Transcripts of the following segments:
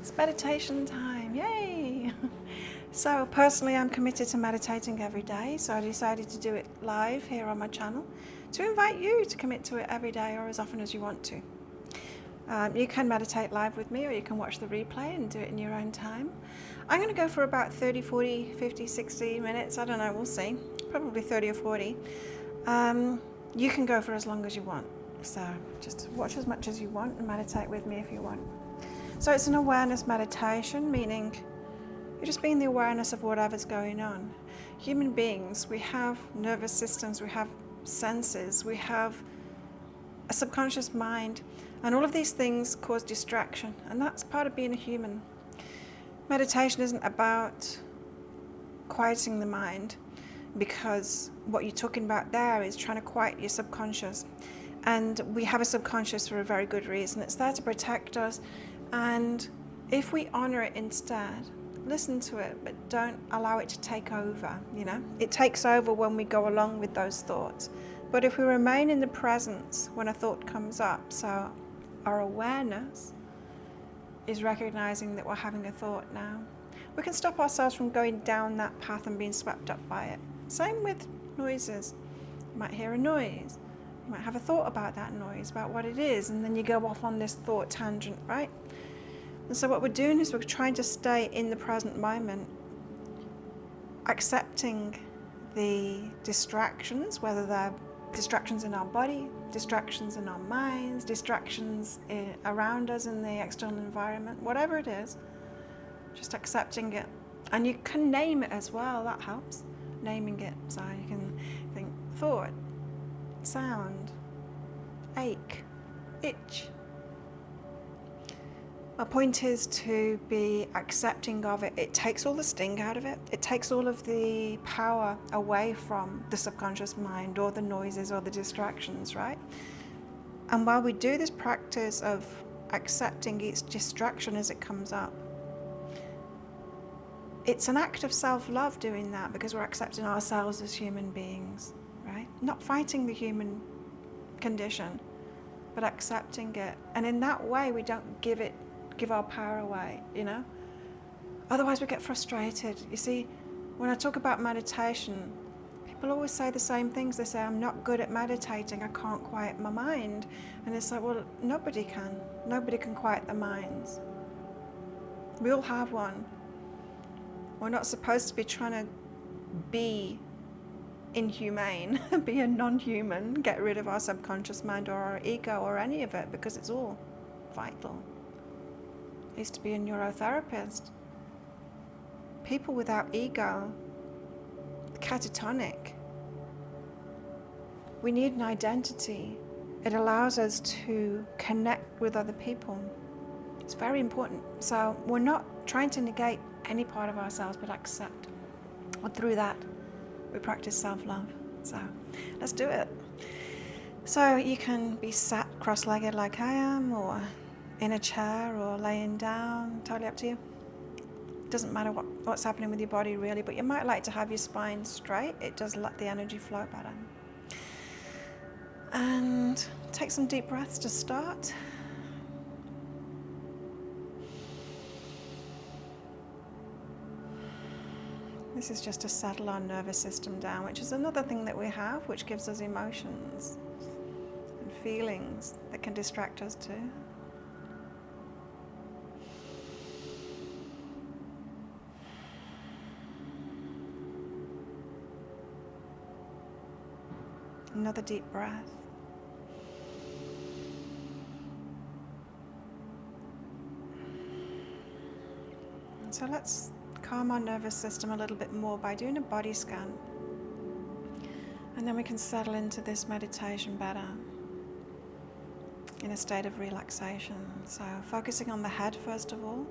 It's meditation time, yay! So personally I'm committed to meditating every day, so I decided to do it live here on my channel to invite you to commit to it every day or as often as you want to. You can meditate live with me or you can watch the replay and do it in your own time. I'm going to go for about 30, 40, 50, 60 minutes, I don't know, we'll see, probably 30 or 40. You can go for as long as you want, so just watch as much as you want and meditate with me if you want. So it's an awareness meditation, meaning you're just being the awareness of whatever's going on. Human beings, we have nervous systems, we have senses, we have a subconscious mind, and all of these things cause distraction, and that's part of being a human. Meditation isn't about quieting the mind, because what you're talking about there is trying to quiet your subconscious. And we have a subconscious for a very good reason. It's there to protect us. And if we honor it instead, listen to it, but don't allow it to take over, you know? It takes over when we go along with those thoughts. But if we remain in the presence when a thought comes up, so our awareness is recognizing that we're having a thought now, we can stop ourselves from going down that path and being swept up by it. Same with noises. You might hear a noise. You might have a thought about that noise, about what it is, and then you go off on this thought tangent, right? And so what we're doing is we're trying to stay in the present moment, accepting the distractions, whether they're distractions in our body, distractions in our minds, distractions around us in the external environment, whatever it is, just accepting it. And you can name it as well, that helps, naming it. So you can think thought, sound, ache, itch. My point is to be accepting of it. It takes all the sting out of it. It takes all of the power away from the subconscious mind or the noises or the distractions, right? And while we do this practice of accepting each distraction as it comes up, it's an act of self-love doing that, because we're accepting ourselves as human beings, right? Not fighting the human condition, but accepting it. And in that way, we don't give our power away, you know? Otherwise we get frustrated. You see, when I talk about meditation, people always say the same things. They say, I'm not good at meditating, I can't quiet my mind. And it's like, well, nobody can. Nobody can quiet their minds. We all have one. We're not supposed to be trying to be inhumane, be a non-human, get rid of our subconscious mind or our ego or any of it, because it's all vital. I used to be a neurotherapist. People without ego, catatonic. We need an identity. It allows us to connect with other people. It's very important. So we're not trying to negate any part of ourselves, but accept. And through that, we practice self-love. So let's do it. So you can be sat cross-legged like I am, or in a chair, or laying down, totally up to you. Doesn't matter what's happening with your body really, but you might like to have your spine straight. It does let the energy flow better. And take some deep breaths to start. This is just to settle our nervous system down, which is another thing that we have, which gives us emotions and feelings that can distract us too. Another deep breath. And so let's calm our nervous system a little bit more by doing a body scan. And then we can settle into this meditation better in a state of relaxation. So focusing on the head first of all.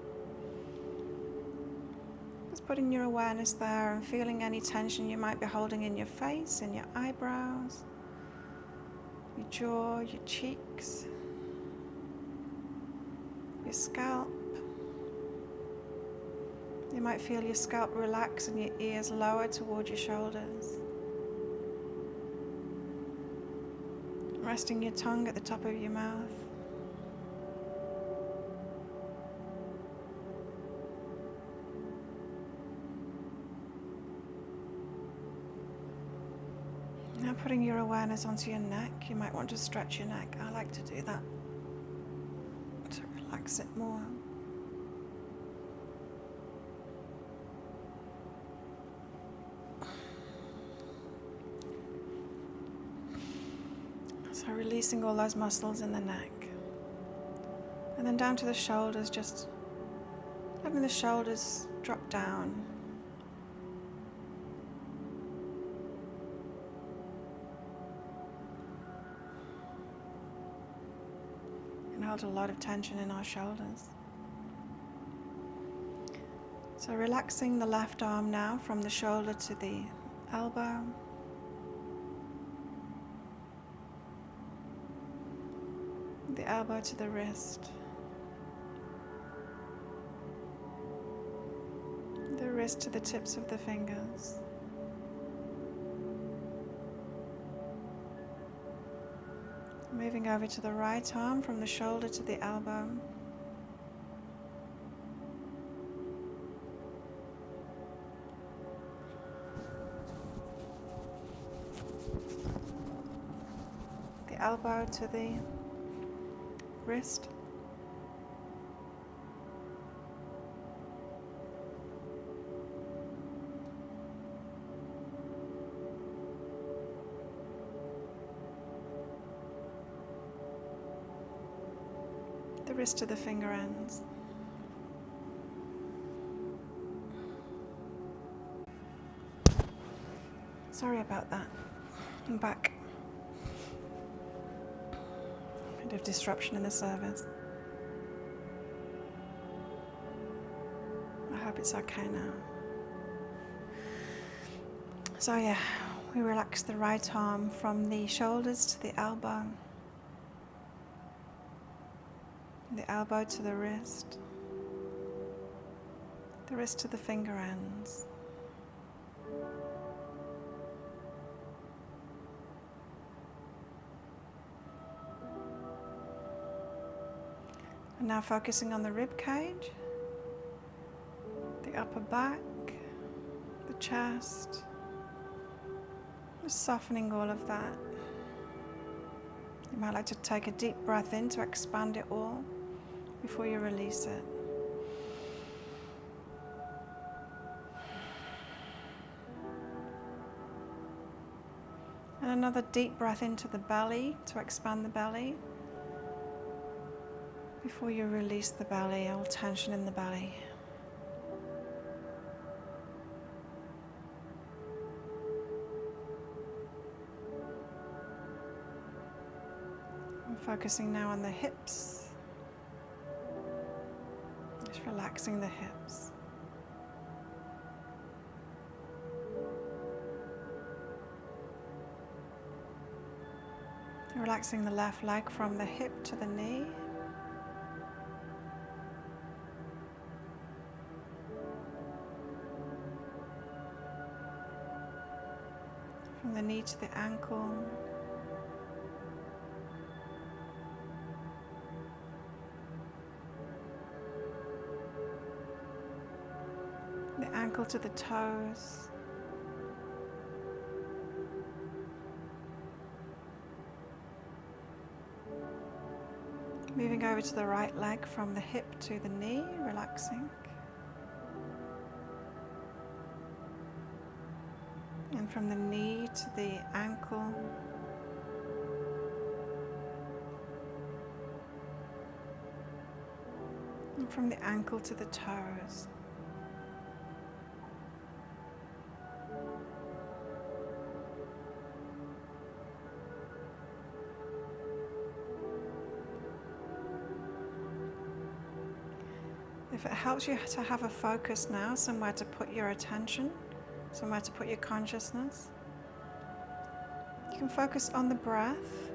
Just putting your awareness there and feeling any tension you might be holding in your face, in your eyebrows, your jaw, your cheeks, your scalp. You might feel your scalp relax and your ears lower toward your shoulders. Resting your tongue at the top of your mouth. Now putting your awareness onto your neck. You might want to stretch your neck. I like to do that to relax it more. So releasing all those muscles in the neck. And then down to the shoulders, just letting the shoulders drop down. And hold a lot of tension in our shoulders. So relaxing the left arm now from the shoulder to the elbow. The elbow to the wrist. The wrist to the tips of the fingers. Moving over to the right arm from the shoulder to the elbow. The elbow to the wrist. The wrist to the finger ends. Sorry about that. I'm back. Bit of disruption in the service. I hope it's okay now. So yeah, we relax the right arm from the shoulders to the elbow. The elbow to the wrist to the finger ends. And now focusing on the rib cage, the upper back, the chest, just softening all of that. You might like to take a deep breath in to expand it all before you release it. And another deep breath into the belly to expand the belly before you release the belly, all tension in the belly. I'm focusing now on the hips. Just relaxing the hips. Relaxing the left leg from the hip to the knee. From the knee to the ankle. The ankle to the toes. Moving over to the right leg from the hip to the knee, relaxing. And from the knee to the ankle. And from the ankle to the toes. If it helps you to have a focus now, somewhere to put your attention, somewhere to put your consciousness, you can focus on the breath,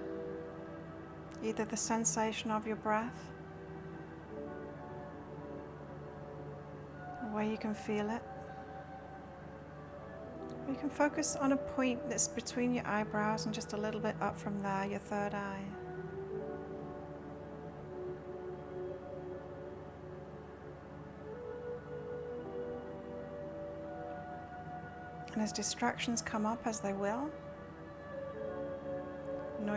either the sensation of your breath, or where you can feel it. Or you can focus on a point that's between your eyebrows and just a little bit up from there, your third eye. And as distractions come up, as they will,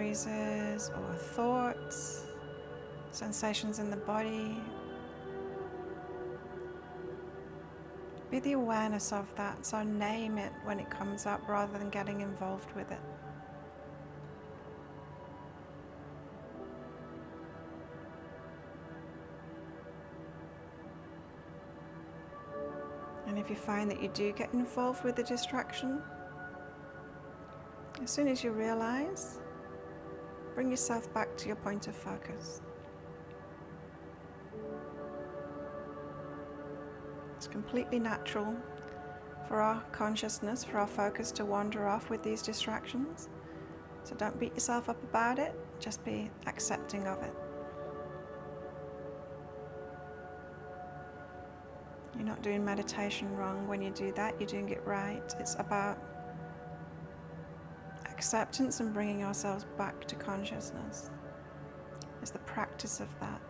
noises or thoughts, sensations in the body. Be the awareness of that, so name it when it comes up rather than getting involved with it. And if you find that you do get involved with the distraction, as soon as you realize, bring yourself back to your point of focus. It's completely natural for our consciousness, for our focus to wander off with these distractions. So don't beat yourself up about it, just be accepting of it. You're not doing meditation wrong when you do that, you're doing it right. It's about acceptance and bringing ourselves back to consciousness. It's the practice of that.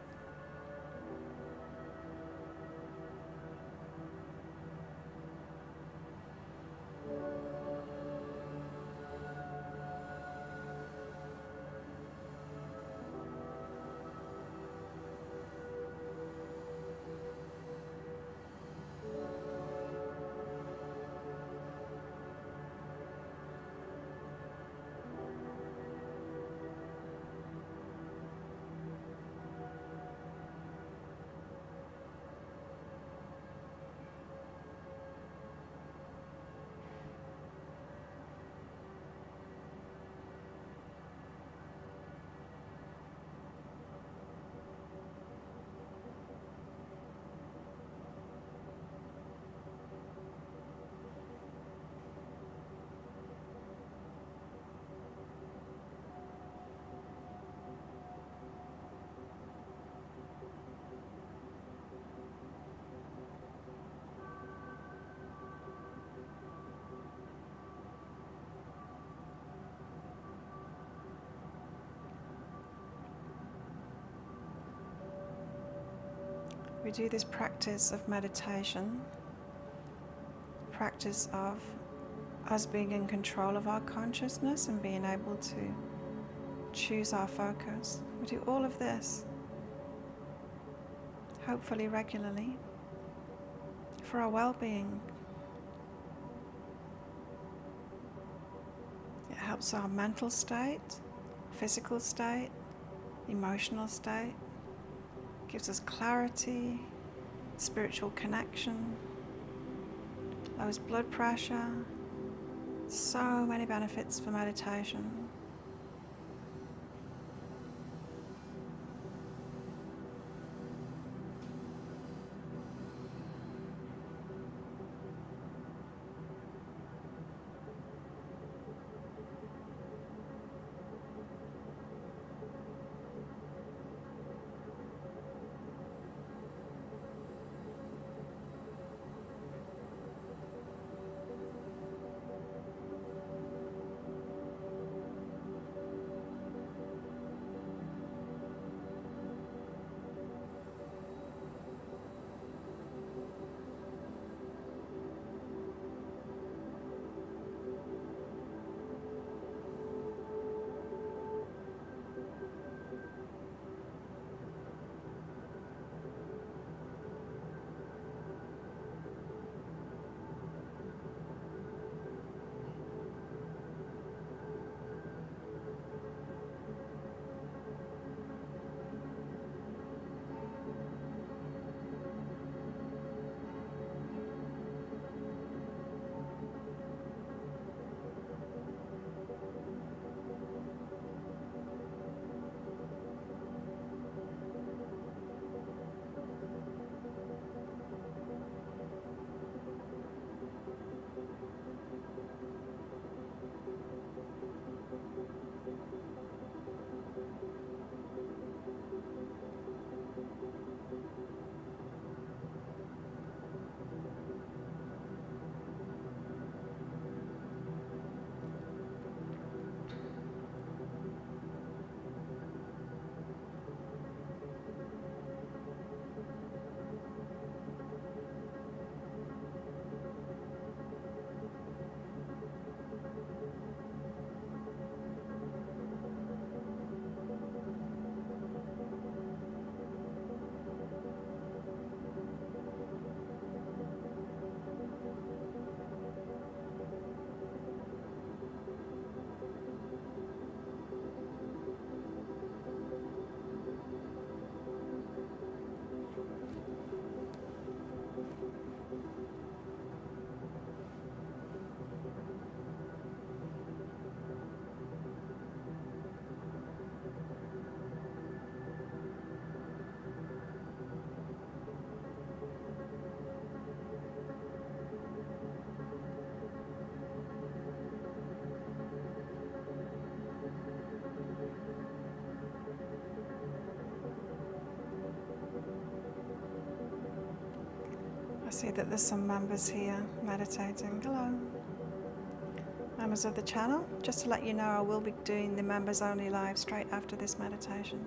We do this practice of meditation, practice of us being in control of our consciousness and being able to choose our focus. We do all of this, hopefully regularly, for our well-being. It helps our mental state, physical state, emotional state, gives us clarity, spiritual connection, lowers blood pressure. So many benefits for meditation. see that there's some members here meditating. Hello. Members of the channel, just to let you know, I will be doing the members only live straight after this meditation.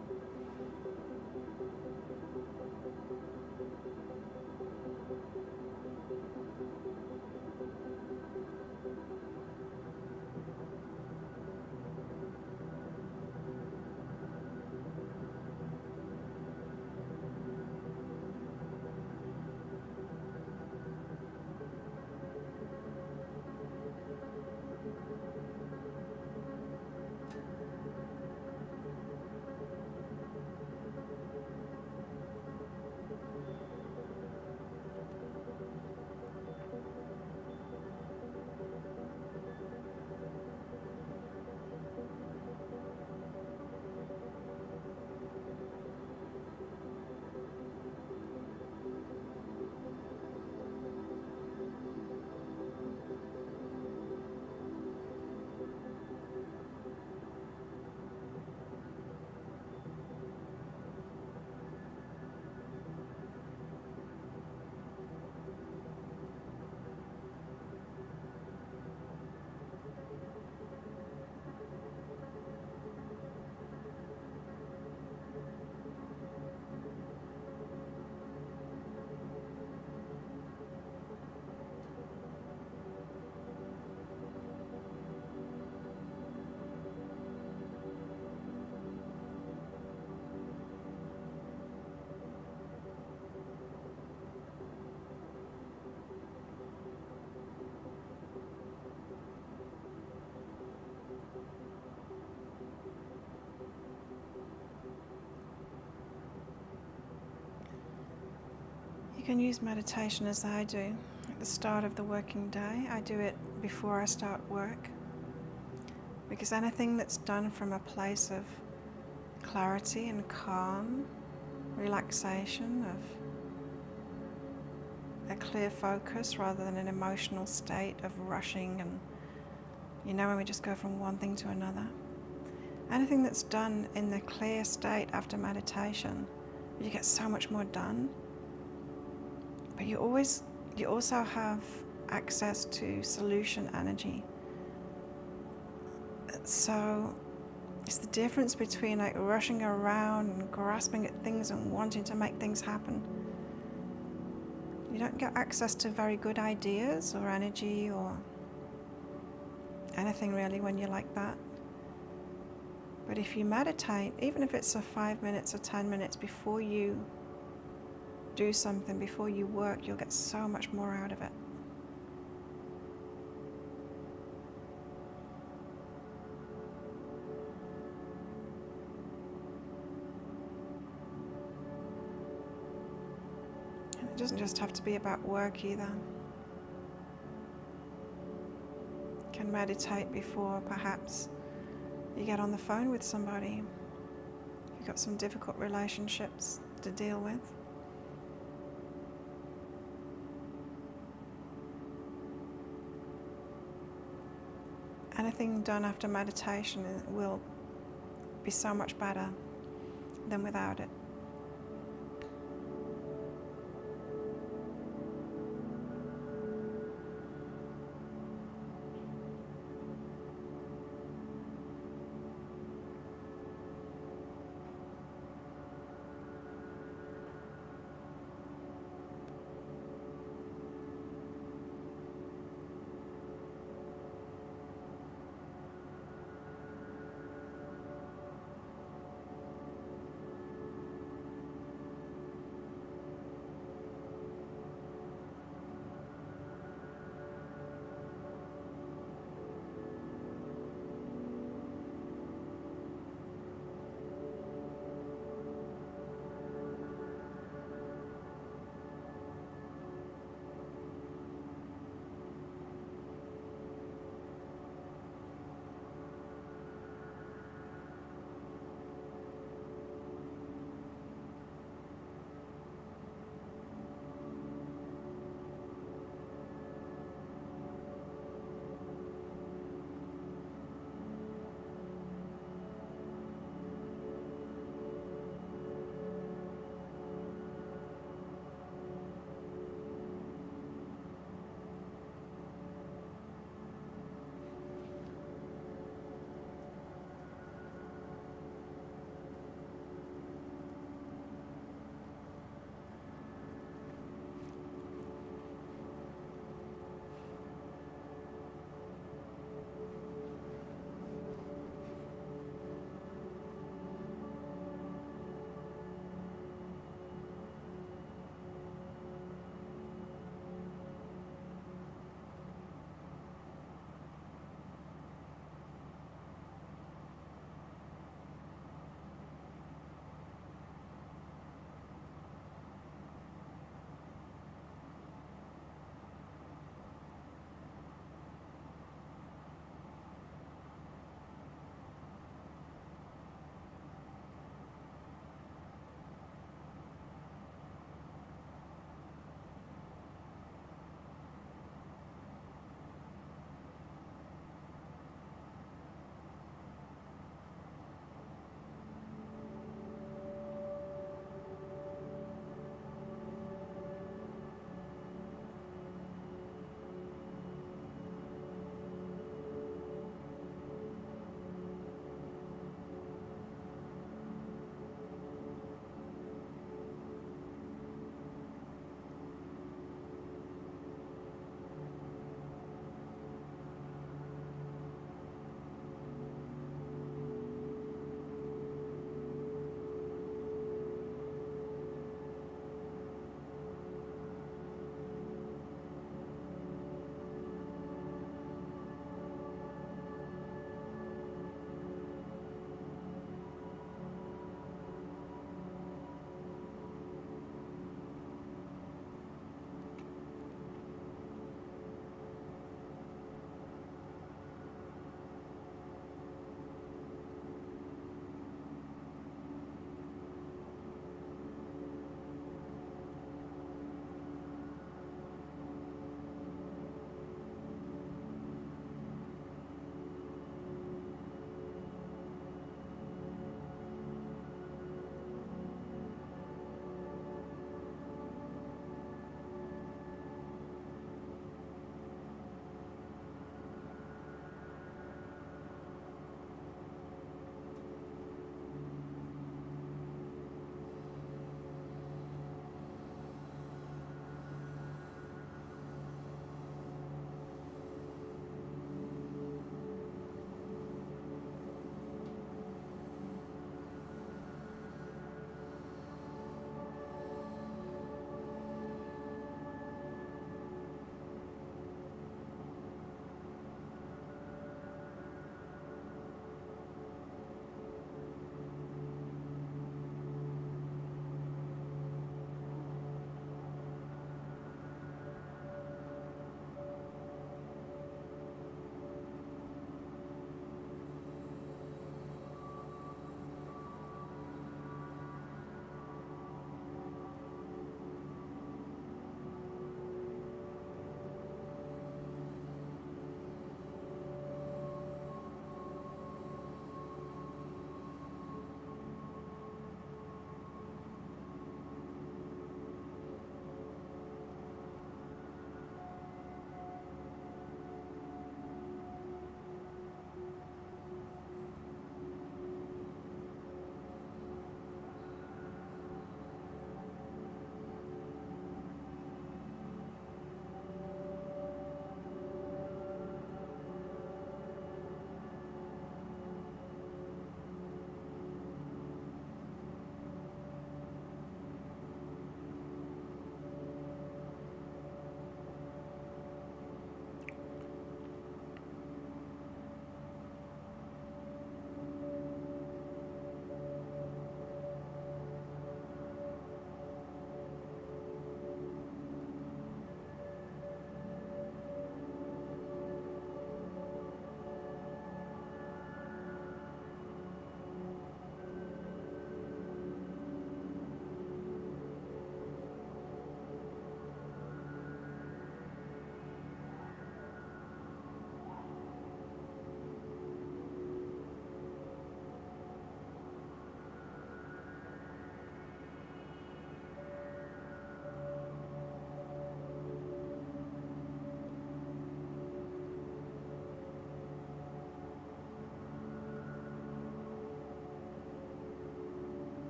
You can use meditation as I do at the start of the working day. I do it before I start work, because anything that's done from a place of clarity and calm, relaxation, of a clear focus rather than an emotional state of rushing and, when we just go from one thing to another. Anything that's done in the clear state after meditation, you get so much more done. But you also have access to solution energy. So it's the difference between like rushing around and grasping at things and wanting to make things happen. You don't get access to very good ideas or energy or anything really when you're like that. But if you meditate, even if it's 5 minutes or 10 minutes before you do something, before you work, you'll get so much more out of it. And it doesn't just have to be about work either. You can meditate before perhaps you get on the phone with somebody. You've got some difficult relationships to deal with. Anything done after meditation will be so much better than without it.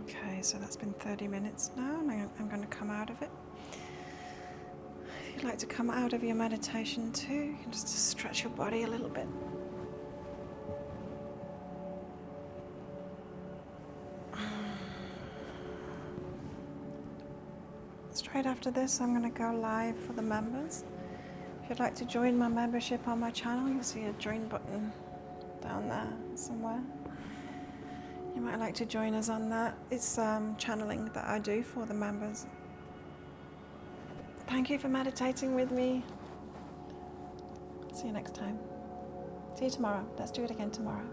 Okay, so that's been 30 minutes now, and I'm going to come out of it. If you'd like to come out of your meditation too, you can just stretch your body a little bit. Straight after this, I'm going to go live for the members. If you'd like to join my membership on my channel, you'll see a join button down there somewhere. You might like to join us on that. It's channeling that I do for the members. Thank you for meditating with me. See you next time. See you tomorrow. Let's do it again tomorrow.